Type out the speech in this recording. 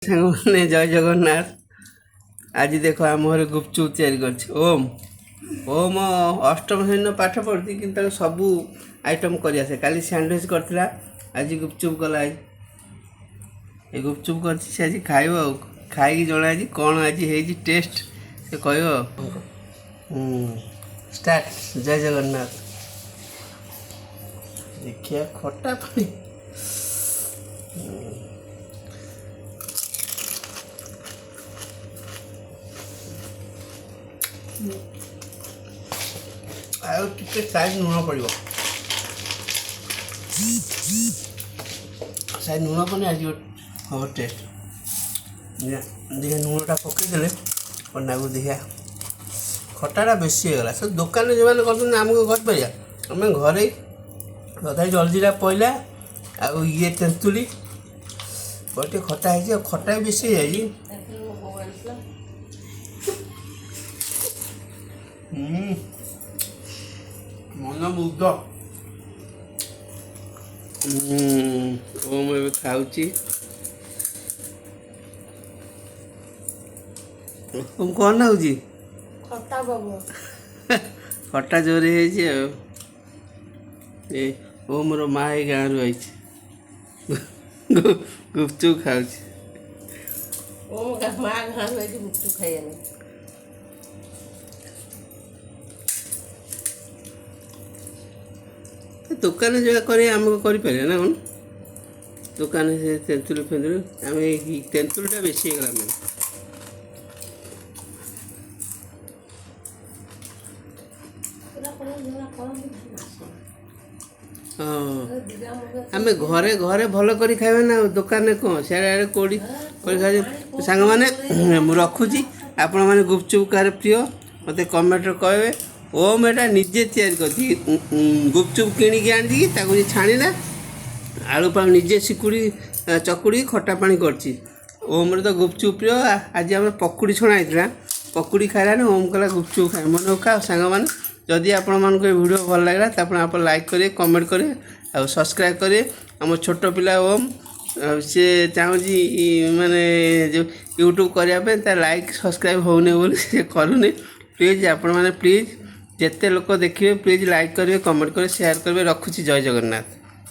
ସାଙ୍ଗମାନେ ଜୟ ଜଗନ୍ନାଥ। ଆଜି ଦେଖ ଆମ ଘରେ ଗୁପଚୁପ ତିଆରି କରିଛି ଓମ୍। ଓମ୍ ଅଷ୍ଟମ ଶ୍ରେଣୀର ପାଠ ପଢ଼ୁଛି କିନ୍ତୁ ତାକୁ ସବୁ ଆଇଟମ୍ କରିଆସେ। କାଲି ସ୍ୟାଣ୍ଡୱିଚ୍ କରିଥିଲା, ଆଜି ଗୁପଚୁପ କଲା। ଏ ଗୁପଚୁପ କରିଛି, ସେ ଆଜି ଖାଇବ ଆଉ ଖାଇକି ଜଣା ଆଜି କ'ଣ ଆଜି ହେଇଛି ଟେଷ୍ଟ ସେ କହିବ। ଷ୍ଟାର୍ଟ। ଜୟ ଜଗନ୍ନାଥ। ଦେଖିବା ଖଟା ପାଣି ଆଉ ଟିକେ ସାଇଜ୍ ଲୁଣ ପଡ଼ିବ। ସାଇଜ୍ ଲୁଣ ପଡ଼ିଲେ ଆଜି ହେବ ଟେଷ୍ଟ। ଦେଖିଆ ଲୁଣଟା ପକାଇଦେଲେ ନାଗୁ ଦେଖିଆ ଖଟାଟା ବେଶୀ ହେଇଗଲା। ସେ ଦୋକାନରେ ଯେଉଁମାନେ କରୁଛନ୍ତି ଆମକୁ କରିପାରିବା, ଆମେ ଘରେ ତଥାପି ଜଲଜିରା ପଇଲା ଆଉ ଇଏ ତେନ୍ତୁଳି ଟିକେ ଖଟା ହେଇଛି, ଆଉ ଖଟା ବି ବେଶୀ ହେଇଯାଇଛି। ମନ ମୁଗ୍ଧ। ମୁଁ ଏବେ ଖାଉଛି। କ'ଣ ନାଗୁଛି? ଖଟା ଜୋରେ ହେଇଛି ଆଉ। ଏ ମୋର ମା ଏଇ ଗାଁରୁ ଆଇଛି, ଗୁପଚୁପ ଖାଉଛି। ମା ଗାଁରୁ ଆଇଛି ଗୁପଚୁପ ଖାଇବାନି। ଦୋକାନରେ ଯାହା କରିବା ଆମକୁ କରିପାରିବା ନା କ'ଣ? ଦୋକାନରେ ସେ ତେନ୍ତୁଳି ଫେନ୍ତୁଳି, ଆମେ ଏଇ ତେନ୍ତୁଳିଟା ବେଶୀ ହେଇଗଲା। ଆମେ ଘରେ ଘରେ ଭଲ କରି ଖାଇବା ନା, ଦୋକାନରେ କ'ଣ ସିଆଡ଼େ କୋଉଠି କରି ଖାଇବା। ସାଙ୍ଗମାନେ ମୁଁ ରଖୁଛି। ଆପଣମାନେ ଗୁପଚୁପ କାହାର ପ୍ରିୟ ମୋତେ କମେଣ୍ଟରେ କହିବେ। ଓମ୍ ଏଟା ନିଜେ ତିଆରି କରିଛି। ଗୁପଚୁପ କିଣିକି ଆଣିଛି, ତାକୁ ଛାଣିଲା, ଆଳୁ ପାଳୁ ନିଜେ ଚକୁଡ଼ି ଖଟା ପାଣି କରିଛି। ଓମ୍ର ତ ଗୁପଚୁପ ପ୍ରିୟ। ଆଜି ଆମର ପକୁଡ଼ି ଛଣା ହେଇଥିଲା, ପକୁଡ଼ି ଖାଇଲାନି। ଓମ୍ କହିଲା ଗୁପଚୁପ ଖାଇ ମନେ ଖାଅ। ସାଙ୍ଗମାନେ ଯଦି ଆପଣମାନଙ୍କୁ ଏ ଭିଡ଼ିଓ ଭଲ ଲାଗିଲା ତ ଆପଣ ଲାଇକ୍ କରିବେ, କମେଣ୍ଟ କରିବେ ଆଉ ସବସ୍କ୍ରାଇବ୍ କରିବେ। ଆମ ଛୋଟ ପିଲା ଓମ୍ ସେ ଚାହୁଁଛି ମାନେ ଯେଉଁ ୟୁଟ୍ୟୁବ୍ କରିବା ପାଇଁ, ତା ଲାଇକ୍ ସବସ୍କ୍ରାଇବ୍ ହେଉନି ବୋଲି ସେ କରୁନି। ପ୍ଲିଜ୍ ଆପଣମାନେ ପ୍ଲିଜ୍ ଯେତେ ଲୋକ ଦେଖିବେ ପ୍ଲିଜ୍ ଲାଇକ୍ କରିବେ, କମେଣ୍ଟ କରିବେ, ସେୟାର କରିବେ। ରଖୁଛି। ଜୟ ଜଗନ୍ନାଥ।